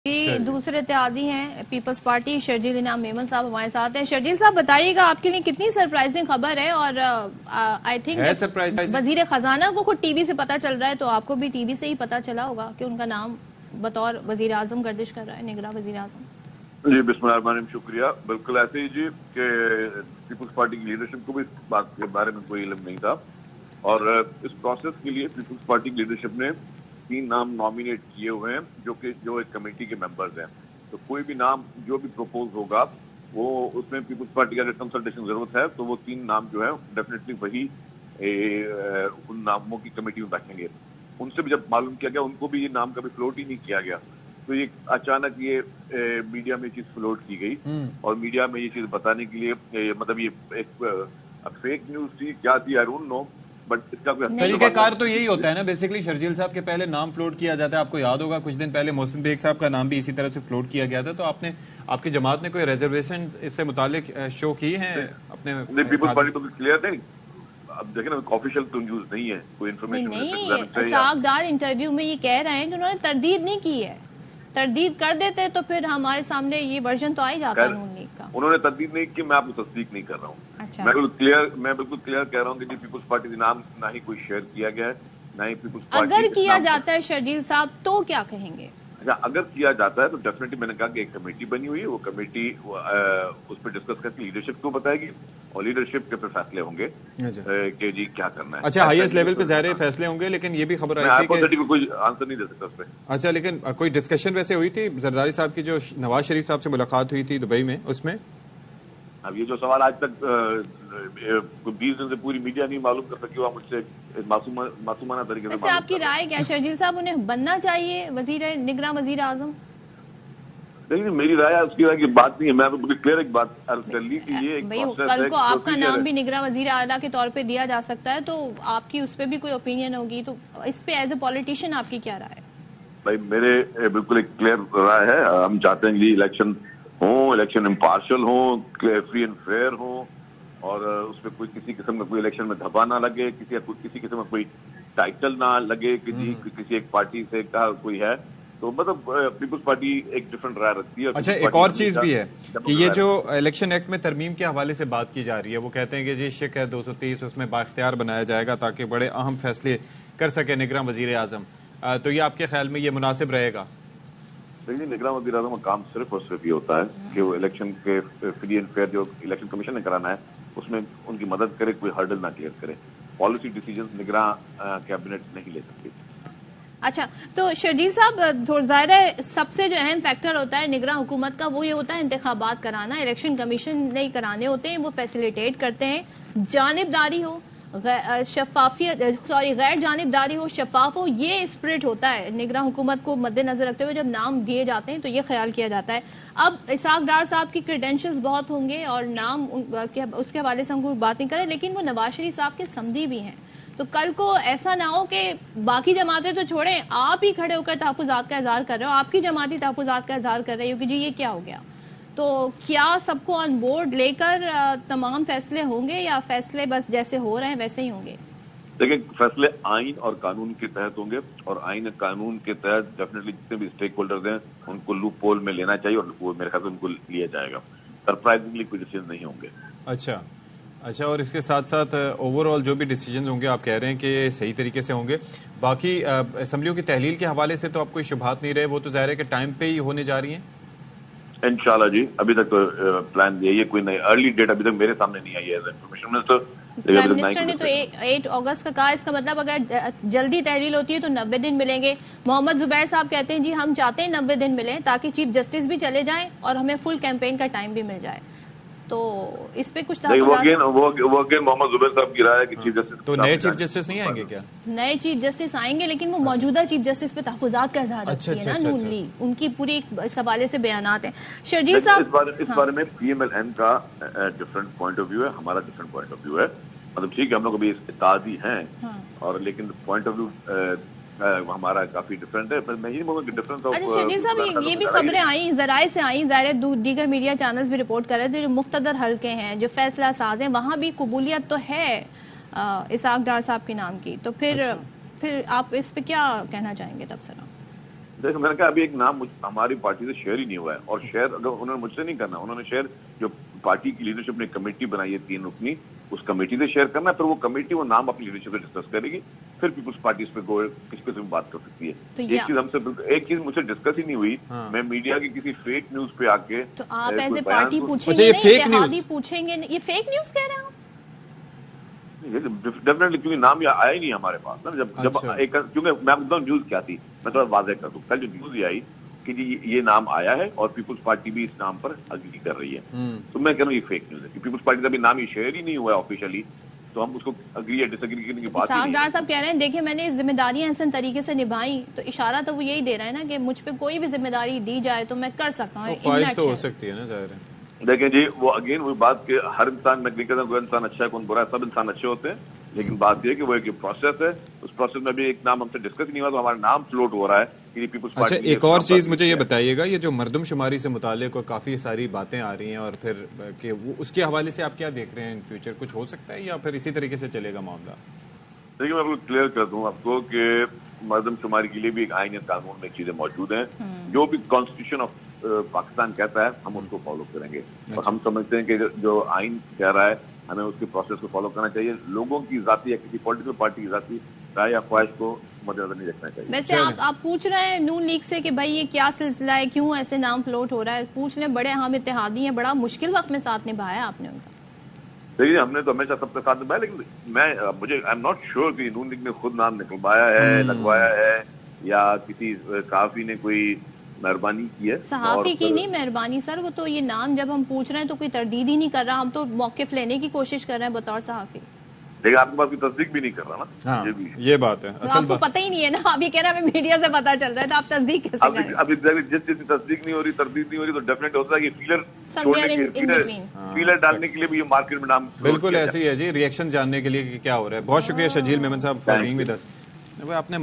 یہ دوسرے اتحادی ہیں پیپلز پارٹی شرجیل انعام میمن صاحب ہمارے ساتھ ہیں۔ شرجیل صاحب بتائیے گا آپ کے لیے کتنی سرپرائزنگ خبر ہے، اور آئی تھنک وزیر خزانہ کو خود ٹی وی سے پتا چل رہا ہے تو آپ کو بھی ٹی وی سے ہی پتا چلا ہوگا کہ ان کا نام بطور وزیر اعظم گردش کر رہا ہے، نگراں وزیر اعظم۔ جی بسم اللہ الرحمن الرحیم، شکریہ۔ بالکل ایسے ہی جی کہ پیپلز پارٹی کی لیڈرشپ کو بھی اس بات کے بارے میں کوئی علم نہیں تھا، اور اس پروسیس کے لیے پیپلز پارٹی کی لیڈرشپ نے 3 نام نامینیٹ کیے ہوئے ہیں جو ایک کمیٹی کے ممبرز ہیں۔ تو کوئی بھی نام جو بھی پروپوز ہوگا وہ اس میں پیپلز پارٹی کا اگر کنسلٹیشن ضرورت ہے تو وہ 3 نام جو ہے ڈیفینیٹلی وہی ان ناموں کی کمیٹی میں بیٹھیں گے۔ ان سے بھی جب معلوم کیا گیا، ان کو بھی یہ نام کبھی فلوٹ ہی نہیں کیا گیا، تو یہ اچانک یہ میڈیا میں یہ چیز فلوٹ کی گئی، اور میڈیا میں یہ چیز بتانے کے لیے مطلب یہ ایک فیک نیوز تھی، کیا تھی آئی ڈونٹ نو، بٹ اس کا کوئی طریقہ کار تو یہی ہوتا ہے نا بیسیکلی شرجیل صاحب کے پہلے نام فلوٹ کیا جاتا ہے۔ آپ کو یاد ہوگا کچھ دن پہلے محسن بیگ صاحب کا نام بھی اسی طرح سے فلوٹ کیا گیا تھا، تو آپ کی جماعت نے کوئی ریزرویشن اس سے متعلق شو کی ہیں اپنے؟ پیپلز پارٹی تو کلیئر نہیں، اب دیکھیں نا آفیشیل تو نیوز نہیں ہے، کوئی انفارمیشن نہیں۔ اسحاق ڈار انٹرویو میں یہ کہہ رہے ہیں کہ انہوں نے تردید نہیں کی ہے، تردید کر دیتے تو پھر ہمارے سامنے یہ ورژن تو آ ہی جاتا نون لیگ کا۔ انہوں نے تردید نہیں کی، میں آپ کو تصدیق نہیں کر رہا ہوں۔ میں بالکل کلیئر کہہ رہا ہوں کہ جی پیپلز پارٹی کے نام نہ ہی کوئی شیئر کیا گیا ہے، نہ ہی پیپلز پارٹی اگر کیا جاتا ہے شرجیل صاحب تو کیا کہیں گے؟ اچھا، اگر کیا جاتا ہے تو ڈیفینیٹلی میں نے کہا کہ ایک کمیٹی بنی ہوئی ہے، وہ کمیٹی اس پہ ڈسکس کر کے لیڈرشپ کو بتائے گی، اور لیڈرشپ کے پہ فیصلے ہوں گے کہ جی کیا کرنا ہے۔ اچھا، ہائیسٹ لیول پہ ظاہر فیصلے ہوں گے، لیکن یہ بھی خبر آئی تھی کہ کوئی آنسر نہیں دے سکتا اس پہ۔ اچھا، لیکن کوئی ڈسکشن ویسے ہوئی تھی زرداری صاحب کی جو نواز شریف صاحب سے ملاقات ہوئی تھی دبئی میں، اس میں؟ اب یہ جو سوال آج تک 20 دن سے پوری میڈیا نہیں معلوم کر سکی، وہ مجھ سے معصومانہ طریقے سے۔ ویسے آپ کی رائے کیا شرجیل صاحب، انہیں بننا چاہیے نگراں وزیر اعظم؟ نہیں، میری رائے اس کی رائے کی بات نہیں ہے، میں تو بڑی کلیئر ایک بات عرض کر لی کہ یہ کل کو آپ کا نام بھی نگراں وزیر اعلیٰ کے طور پہ دیا جا سکتا ہے، تو آپ کی اس پہ بھی کوئی اوپینین ہوگی، تو اس پہ ایز اے پولیٹیشین آپ کی کیا رائے ہے؟ بھائی میرے بالکل ایک کلیئر رائے ہے، ہم چاہتے ہیں کہ الیکشن ہوں، الیکشن امپارشل ہوں، فری اینڈ فیئر ہوں، اور اس میں کوئی کسی قسم کا کوئی الیکشن میں دھبا نہ لگے، کسی قسم کا کوئی ٹائٹل نہ لگے کہ جی کسی ایک پارٹی سے کا کوئی ہے، تو مطلب پیپلز پارٹی ایک ڈفرنٹ رائے رکھتی ہے۔ اچھا، ایک اور چیز بھی ہے کہ یہ جو الیکشن ایکٹ میں ترمیم کے حوالے سے بات کی جا رہی ہے، وہ کہتے ہیں کہ جی شک ہے 230 اس میں بااختیار بنایا جائے گا تاکہ بڑے اہم فیصلے کر سکے نگراں وزیر اعظم، تو یہ آپ کے خیال میں یہ مناسب رہے گا؟ دیکھیے، نگراں وزیر اعظم کا کام صرف اور صرف یہ ہوتا ہے کہ وہ الیکشن کے فری اینڈ فیئر جو الیکشن کمیشن نے کرانا ہے اس میں ان کی مدد کرے، کوئی ہرڈل نہ کلیئر کرے۔ پالیسی ڈیسیجنز نگراں کیبنٹ نہیں لے سکتی۔ اچھا، تو شرجیل صاحب ظاہر ہے سب سے جو اہم فیکٹر ہوتا ہے نگراں حکومت کا، وہ یہ ہوتا ہے انتخابات کرانا، الیکشن کمیشن نہیں کرانے ہوتے ہیں، وہ فیسیلیٹیٹ کرتے ہیں، جانبداری ہو غیر جانبداری ہو، شفاف ہو، یہ اسپرٹ ہوتا ہے نگراں حکومت کو مد نظر رکھتے ہوئے جب نام دیے جاتے ہیں تو یہ خیال کیا جاتا ہے۔ اب اسحاق ڈار صاحب کی کریڈینشلز بہت ہوں گے اور نام اس کے حوالے سے ہم کوئی بات نہیں کریں، لیکن وہ نواز شریف صاحب کے سمدھی بھی ہیں، تو کل کو ایسا نہ ہو کہ باقی جماعتیں تو چھوڑیں، آپ ہی کھڑے ہو کر تحفظات کا اظہار کر رہے ہو، آپ کی جماعتی تحفظات کا اظہار کر رہے ہو کہ جی یہ کیا ہو گیا، تو کیا سب کو آن بورڈ لے کر تمام فیصلے ہوں گے یا فیصلے بس جیسے ہو رہے ہیں ویسے ہی ہوں گے؟ دیکھیں، فیصلے آئین اور قانون کے تحت ہوں گے، اور آئین اور قانون کے تحت ڈیفینیٹلی جتنے بھی اسٹیک ہولڈرز ہیں ان کو لوپ پول میں لینا چاہیے، اور وہ میرے خیال سے ان کو لیا جائے گا۔ سرپرائزنگلی کوئی ڈیسیجن نہیں ہوں گے۔ اچھا، اور اس کے ساتھ ساتھ اوور آل جو بھی ڈیسیجنز ہوں گے آپ کہہ رہے ہیں کہ صحیح طریقے سے ہوں گے۔ باقی اسمبلیوں کی تحلیل کے حوالے سے تو آپ کوئی شبہات نہیں رہے، وہ تو ظاہر ہے کہ ٹائم پہ ہی ہونے جا رہی ہیں انشاءاللہ جی۔ ابھی تک پلان یہی ہے، کوئی نئی ارلی ڈیٹ ابھی تک میرے سامنے نہیں آئی ہے انفارمیشن منسٹر۔ پرائم منسٹر نے تو 8 اگست کا کہا، اس کا مطلب اگر جلدی تحلیل ہوتی ہے تو 90 دن ملیں گے۔ محمد زبیر صاحب کہتے ہیں جی ہم چاہتے ہیں 90 دن ملیں تاکہ چیف جسٹس بھی چلے جائیں اور ہمیں فل کیمپین کا ٹائم بھی مل جائے، تو اس پہ کچھ وہ محمد زبیر صاحب کی رائے ہے کہ چیف جسٹس، تو نئے چیف جسٹس نہیں آئیں گے کیا؟ نئے چیف جسٹس آئیں گے، لیکن وہ موجودہ چیف جسٹس پہ تحفظات کا اظہار رکھتی ہے نا نون لیگ، ان کی پوری اس حوالے سے بیانات ہیں۔ شرجیل صاحب، اس بارے میں پی ایم ایل این کا ڈفرنٹ پوائنٹ آف ویو ہے، ہمارا ڈفرنٹ پوائنٹ آف ویو ہے، مطلب ٹھیک ہے ہم لوگ ابھی اتحادی ہیں، اور لیکن پوائنٹ آف ویو ہمارا کافی ڈفرینٹ ہے۔ میں یہ بولوں کہ ڈفرنس آف۔ اچھا شرجیل صاحب، یہ بھی خبریں آئیں ذرائع سے آئیں، ظاہر دیگر میڈیا چینلز بھی رپورٹ کر رہے تھے، جو مقتدر حلقے ہیں جو فیصلہ ساز ہیں وہاں بھی قبولیت تو ہے اسحاق ڈار صاحب کے نام کی، تو پھر آپ اس پہ کیا کہنا چاہیں گے تبصرہ؟ دیکھیں میں نے کہا ابھی ایک نام ہماری پارٹی سے شیئر ہی نہیں ہوا ہے، اور شیئر اگر انہوں نے مجھ سے نہیں کرنا، انہوں نے شیئر جو پارٹی کی لیڈرشپ نے کمیٹی بنائی ہے 3 رکنی، اس کمیٹی سے شیئر کرنا ہے، پھر وہ کمیٹی وہ نام اپنی لیڈرشپ سے ڈسکس کرے گی، پھر پیپلز پارٹی اس پہ کسی قسم بات کر سکتی ہے۔ ایک چیز مجھ سے ڈسکس ہی نہیں ہوئی، میں میڈیا کی کسی فیک نیوز پہ آ کے تو آپ ایز اے پارٹی پوچھیں اچھا، گے یہ نہیں، فیک اتحادی پوچھیں گے نہیں، یہ فیک نیوز کہہ رہے ہیں آپ؟ ڈیفینیٹلی کیونکہ نام یہ آیا ہی نہیں ہمارے پاس نا، جب کیونکہ میں آپ کو بتاؤں نیوز کیا تھی، میں تھوڑا واضح کر دوں، کل جو نیوز یہ آئی کہ جی یہ نام آیا ہے اور پیپلز پارٹی بھی اس نام پر اگری کر رہی ہے، تو میں کہہ رہا ہوں یہ فیک نیوز ہے، پیپلز پارٹی کا بھی نام یہ شیئر ہی نہیں ہوا ہے آفیشلی، تو ہم اس کو اگری یا ڈس ایگری کرنے کی بات ہی نہیں ہے۔ اسحاق ڈار صاحب کہہ رہے ہیں دیکھیں میں نے ذمہ داریاں احسن طریقے سے نبھائیں، تو اشارہ تو وہ یہی دے رہا ہے نا کہ مجھ پہ کوئی بھی ذمہ داری دی جائے تو میں کر سکتا ہوں، خواہش تو ہو سکتی ہے نا، ظاہر ہے۔ دیکھیں جی وہ اگین وہی بات کہ ہر انسان، میں نہیں کہتا کوئی انسان اچھا ہے کون برا ہے، سب انسان اچھے ہوتے ہیں، لیکن بات یہ ہے کہ وہ ایک پروسیس ہے، اس پروسیس میں بھی ایک نام ہم سے ڈسکس نہیں ہوا تو ہمارا نام فلوٹ ہو رہا ہے کہ پیپلز پارٹی۔ اچھا ایک اور چیز مجھے یہ بتائیے گا، یہ جو مردم شماری سے متعلق کافی ساری باتیں آ رہی ہیں، اور پھر کہ اس کے حوالے سے آپ کیا دیکھ رہے ہیں ان فیوچر، کچھ ہو سکتا ہے یا پھر اسی طریقے سے چلے گا معاملہ؟ دیکھیے میں بالکل کلیئر کر دوں آپ کو کہ مردم شماری کے لیے بھی ایک آئین قانون میں چیزیں موجود ہیں، جو بھی کانسٹیٹیوشن آف پاکستان کہتا ہے ہم ان کو فالو کریں گے، اور ہم سمجھتے ہیں کہ جو آئین کہہ رہا ہے ہمیں اس کے پروسیس کو فالو کرنا چاہیے، لوگوں کی ذاتی یا کسی پولیٹیکل پارٹی کی ذاتی رائے یا خواہش کو مد نظر نہیں رکھنا چاہیے۔ ویسے آپ پوچھ رہے ہیں نون لیگ سے کہ بھائی یہ کیا سلسلہ ہے، کیوں ایسے نام فلوٹ ہو رہا ہے، پوچھ لیں، بڑے اہم اتحادی ہیں، بڑا مشکل وقت میں ساتھ نبھایا آپ نے ان کا۔ دیکھیے ہم نے تو ہمیشہ سب کے ساتھ نبھایا، لیکن مجھے آئی ایم ناٹ شیور کہ نون لیگ نے خود نام نکلوایا ہے، لگوایا ہے، یا کسی صحافی نے کوئی مہربانی کی ہے۔ صحافی کی نہیں مہربانی سر، وہ تو یہ نام جب ہم پوچھ رہے ہیں تو کوئی تردید ہی نہیں کر رہا، ہم تو موقف لینے کی کوشش کر رہے ہیں بطور صحافی، لیکن آپ کے پاس کوئی تصدیق بھی نہیں کر رہا نا، یہ بات ہے، آپ کو پتہ ہی نہیں ہے نا، آپ یہ کہہ رہے ہیں ہمیں میڈیا سے پتا چل رہا ہے تو آپ تصدیق کیسے کریں گے؟ ابھی جس چیز کی تصدیق نہیں ہو رہی، تردید نہیں ہو رہی، تو ڈیفینیٹ ہوتا ہے کہ فیلر ڈالنے کے لیے بھی یہ مارکیٹ میں نام بالکل ایسے ہی ہے جی، ریئیکشن جاننے کے لیے کہ کیا ہو رہا ہے۔ بہت شکریہ شجیل میمن صاحب فار بینگ ود اس۔ آپ نے